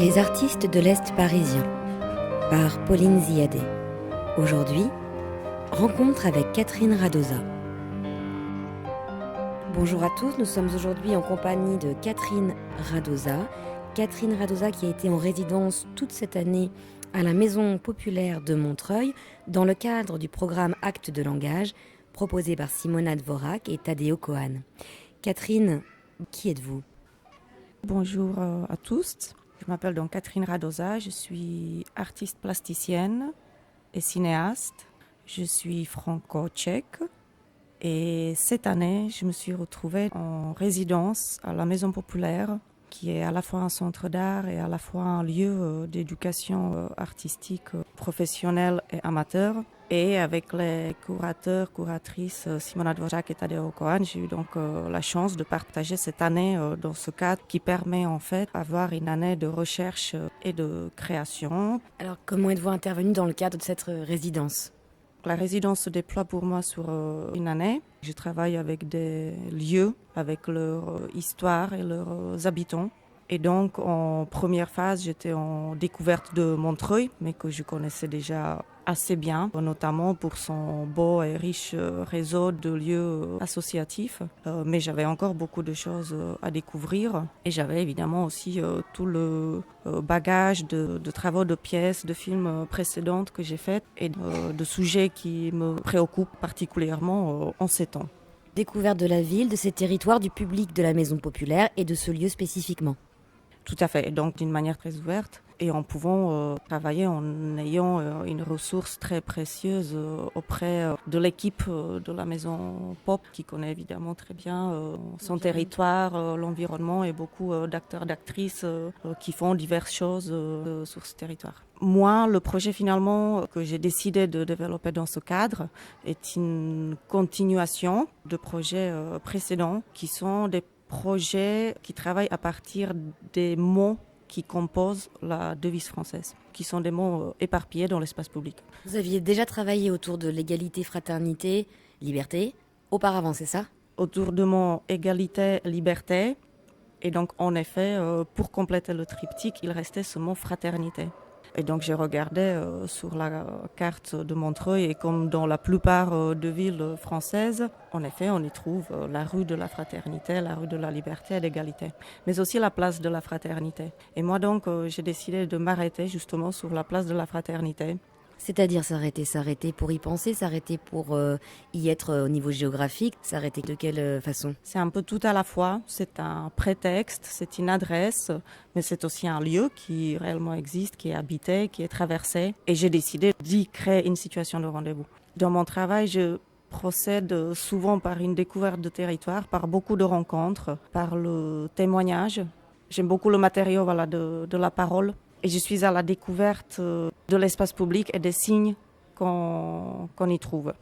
Les artistes de l'Est parisien, par Pauline Ziadé. Aujourd'hui, rencontre avec Catherine Radosa. Bonjour à tous, nous sommes aujourd'hui en compagnie de Catherine Radosa. Catherine Radosa qui a été en résidence toute cette année à la Maison populaire de Montreuil dans le cadre du programme Actes de langage proposé par Simona Dvorak et Tadeo Cohen. Catherine, qui êtes-vous ? Bonjour à tous. Je m'appelle donc Catherine Radosa, je suis artiste plasticienne et cinéaste. Je suis franco-tchèque et cette année, je me suis retrouvée en résidence à la Maison populaire, qui est à la fois un centre d'art et à la fois un lieu d'éducation artistique professionnelle et amateur. Et avec les curateurs, curatrices Simona Dvorak et Tadeo Cohen, j'ai eu donc la chance de partager cette année dans ce cadre qui permet en fait d'avoir une année de recherche et de création. Alors comment êtes-vous intervenue dans le cadre de cette résidence ? La résidence se déploie pour moi sur une année. Je travaille avec des lieux, avec leur histoire et leurs habitants. Et donc, en première phase, j'étais en découverte de Montreuil, mais que je connaissais déjà assez bien, notamment pour son beau et riche réseau de lieux associatifs. Mais j'avais encore beaucoup de choses à découvrir. Et j'avais évidemment aussi tout le bagage de travaux, de pièces, de films précédentes que j'ai faites et de sujets qui me préoccupent particulièrement en ces temps. Découverte de la ville, de ses territoires, du public de la Maison populaire et de ce lieu spécifiquement. Tout à fait, et donc d'une manière très ouverte et en pouvant travailler en ayant une ressource très précieuse auprès de l'équipe de la Maison Pop qui connaît évidemment très bien son territoire, l'environnement et beaucoup d'acteurs, d'actrices qui font diverses choses sur ce territoire. Moi, le projet finalement que j'ai décidé de développer dans ce cadre est une continuation de projets précédents qui sont des projets qui travaillent à partir des mots qui composent la devise française, qui sont des mots éparpillés dans l'espace public. Vous aviez déjà travaillé autour de l'égalité, fraternité, liberté, auparavant, c'est ça ? Autour de mots égalité, liberté, et donc en effet, pour compléter le triptyque, il restait ce mot fraternité. Et donc j'ai regardé sur la carte de Montreuil et comme dans la plupart de villes françaises, en effet on y trouve la rue de la fraternité, la rue de la liberté et d'égalité, mais aussi la place de la fraternité. Et moi donc j'ai décidé de m'arrêter justement sur la place de la fraternité. C'est-à-dire s'arrêter pour y penser, s'arrêter pour y être au niveau géographique, s'arrêter de quelle façon ? C'est un peu tout à la fois, c'est un prétexte, c'est une adresse, mais c'est aussi un lieu qui réellement existe, qui est habité, qui est traversé. Et j'ai décidé d'y créer une situation de rendez-vous. Dans mon travail, je procède souvent par une découverte de territoire, par beaucoup de rencontres, par le témoignage. J'aime beaucoup le matériau de la parole. Et je suis à la découverte de l'espace public et des signes qu'on y trouve.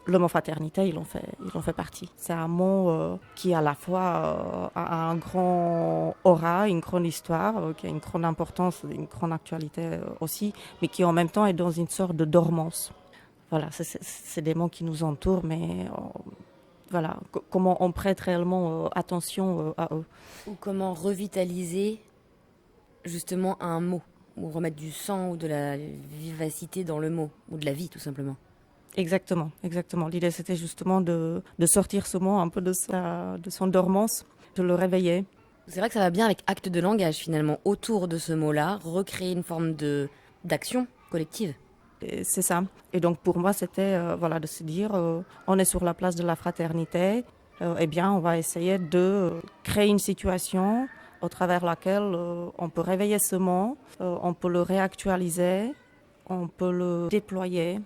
Le mot fraternité, il en fait partie. C'est un mot qui à la fois a un grand aura, une grande histoire, qui a une grande importance, une grande actualité aussi, mais qui en même temps est dans une sorte de dormance. Voilà, c'est des mots qui nous entourent, mais voilà, comment on prête réellement attention à eux. Ou comment revitaliser justement un mot, ou remettre du sang ou de la vivacité dans le mot, ou de la vie tout simplement. Exactement. L'idée c'était justement de sortir ce mot un peu de son dormance, de le réveiller. C'est vrai que ça va bien avec acte de langage finalement, autour de ce mot-là, recréer une forme d'action collective. Et c'est ça. Et donc pour moi c'était de se dire, on est sur la place de la fraternité, eh bien on va essayer de créer une situation au travers laquelle on peut réveiller ce mot, on peut le réactualiser, on peut le déployer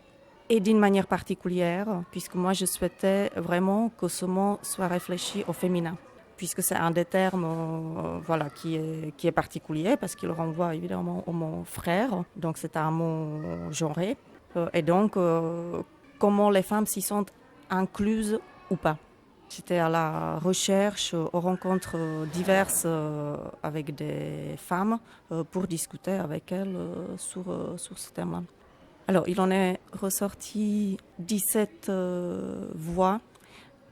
et d'une manière particulière, puisque moi je souhaitais vraiment que ce mot soit réfléchi au féminin, puisque c'est un des termes qui est particulier, parce qu'il renvoie évidemment au mot frère, donc c'est un mot genré, et donc comment les femmes s'y sentent incluses ou pas. J'étais à la recherche, aux rencontres diverses avec des femmes pour discuter avec elles sur ce thème-là. Alors, il en est ressorti 17 voix,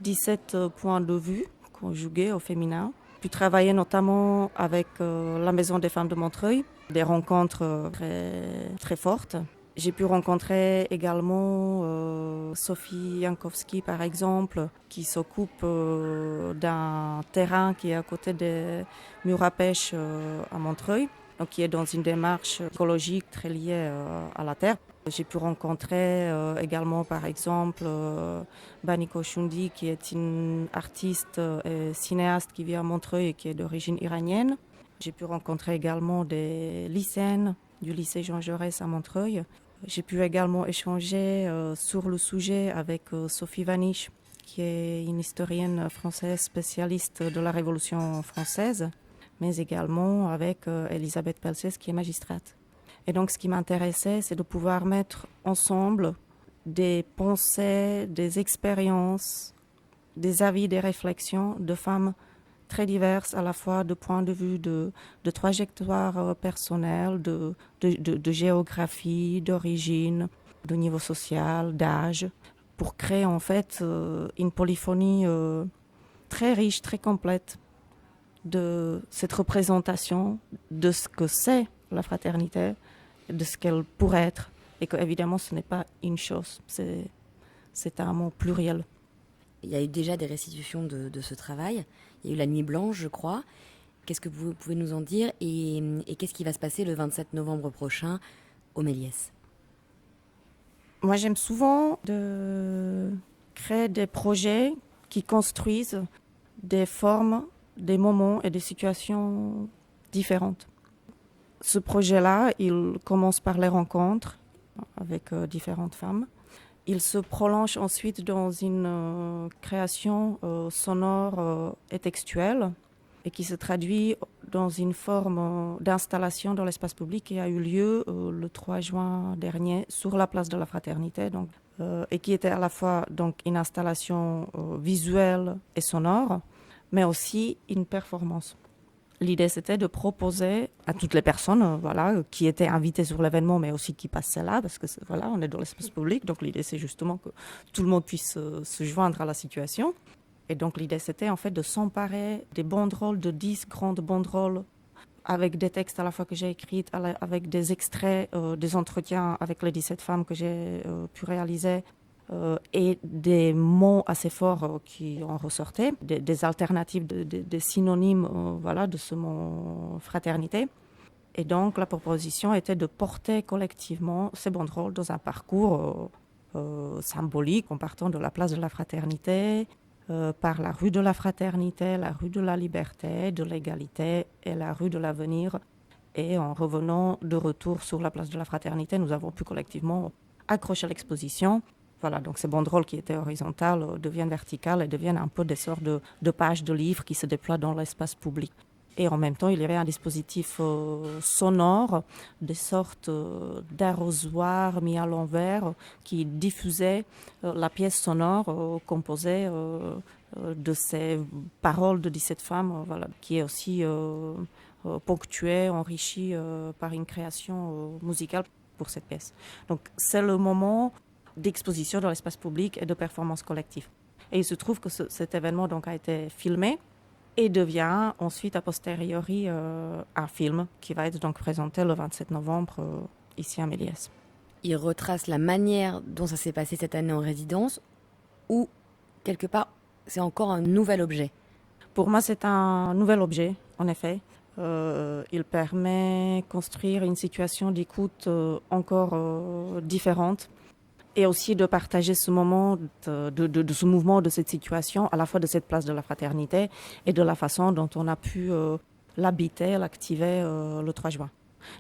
17 points de vue conjugués au féminin. J'ai pu travailler notamment avec la Maison des femmes de Montreuil, des rencontres très, très fortes. J'ai pu rencontrer également Sophie Jankowski, par exemple, qui s'occupe d'un terrain qui est à côté des murs à pêche à Montreuil, donc qui est dans une démarche écologique très liée à la terre. J'ai pu rencontrer également, par exemple, Baniko Shundi, qui est une artiste et cinéaste qui vit à Montreuil et qui est d'origine iranienne. J'ai pu rencontrer également des lycéennes du lycée Jean Jaurès à Montreuil. J'ai pu également échanger sur le sujet avec Sophie Vanish, qui est une historienne française spécialiste de la Révolution française, mais également avec Elisabeth Pelcès, qui est magistrate. Et donc, ce qui m'intéressait, c'est de pouvoir mettre ensemble des pensées, des expériences, des avis, des réflexions de femmes très diverses, à la fois de points de vue de trajectoire personnelle, de géographie, d'origine, de niveau social, d'âge, pour créer en fait une polyphonie très riche, très complète de cette représentation de ce que c'est la fraternité, de ce qu'elle pourrait être, et qu'évidemment ce n'est pas une chose, c'est un mot pluriel. Il y a eu déjà des restitutions de ce travail. Il y a eu la Nuit Blanche, je crois. Qu'est-ce que vous pouvez nous en dire et qu'est-ce qui va se passer le 27 novembre prochain au Méliès? Moi, j'aime souvent de créer des projets qui construisent des formes, des moments et des situations différentes. Ce projet-là, il commence par les rencontres avec différentes femmes. Il se prolonge ensuite dans une création sonore et textuelle et qui se traduit dans une forme d'installation dans l'espace public qui a eu lieu le 3 juin dernier sur la place de la Fraternité, donc, et qui était à la fois donc, une installation visuelle et sonore, mais aussi une performance. L'idée, c'était de proposer à toutes les personnes qui étaient invitées sur l'événement, mais aussi qui passaient là, parce que on est dans l'espace public. Donc, l'idée, c'est justement que tout le monde puisse se joindre à la situation. Et donc, l'idée, c'était en fait de s'emparer des banderoles, de 10 grandes banderoles, avec des textes à la fois que j'ai écrits, avec des extraits des entretiens avec les 17 femmes que j'ai pu réaliser, et des mots assez forts qui en ressortaient, des alternatives, des synonymes de ce mot fraternité. Et donc la proposition était de porter collectivement ces banderoles dans un parcours symbolique en partant de la place de la Fraternité, par la rue de la Fraternité, la rue de la Liberté, de l'Égalité et la rue de l'Avenir. Et en revenant de retour sur la place de la Fraternité, nous avons pu collectivement accrocher l'exposition. Voilà, donc ces banderoles qui étaient horizontales deviennent verticales et deviennent un peu des sortes de pages de livres qui se déploient dans l'espace public. Et en même temps, il y avait un dispositif sonore, des sortes d'arrosoirs mis à l'envers qui diffusaient la pièce sonore composée de ces paroles de 17 femmes, qui est aussi ponctuée, enrichie par une création musicale pour cette pièce. Donc c'est le moment d'exposition dans l'espace public et de performance collective. Et il se trouve que cet événement donc, a été filmé et devient ensuite a posteriori un film qui va être donc présenté le 27 novembre ici à Méliès. Il retrace la manière dont ça s'est passé cette année en résidence ou quelque part c'est encore un nouvel objet? Pour moi c'est un nouvel objet en effet. Il permet de construire une situation d'écoute encore différente. Et aussi de partager ce moment de ce mouvement, de cette situation, à la fois de cette place de la Fraternité et de la façon dont on a pu l'habiter, l'activer le 3 juin.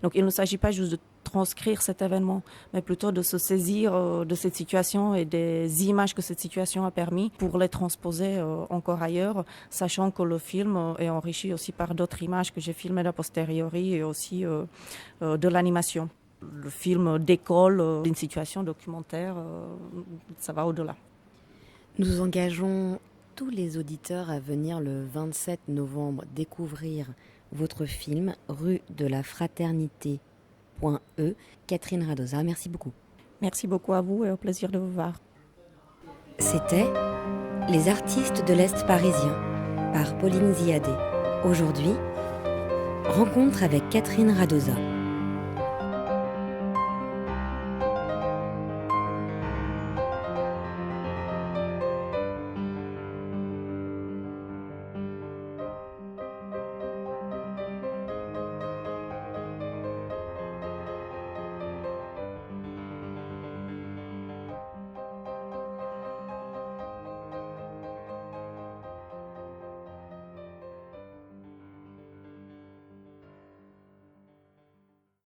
Donc il ne s'agit pas juste de transcrire cet événement, mais plutôt de se saisir de cette situation et des images que cette situation a permis pour les transposer encore ailleurs, sachant que le film est enrichi aussi par d'autres images que j'ai filmées a posteriori et aussi de l'animation. Le film décolle d'une situation documentaire, ça va au-delà. Nous engageons tous les auditeurs à venir le 27 novembre découvrir votre film Rue de la Fraternité.e. Catherine Radosa, merci beaucoup. Merci beaucoup à vous et au plaisir de vous voir. C'était Les artistes de l'Est parisien par Pauline Ziadé. Aujourd'hui, rencontre avec Catherine Radosa.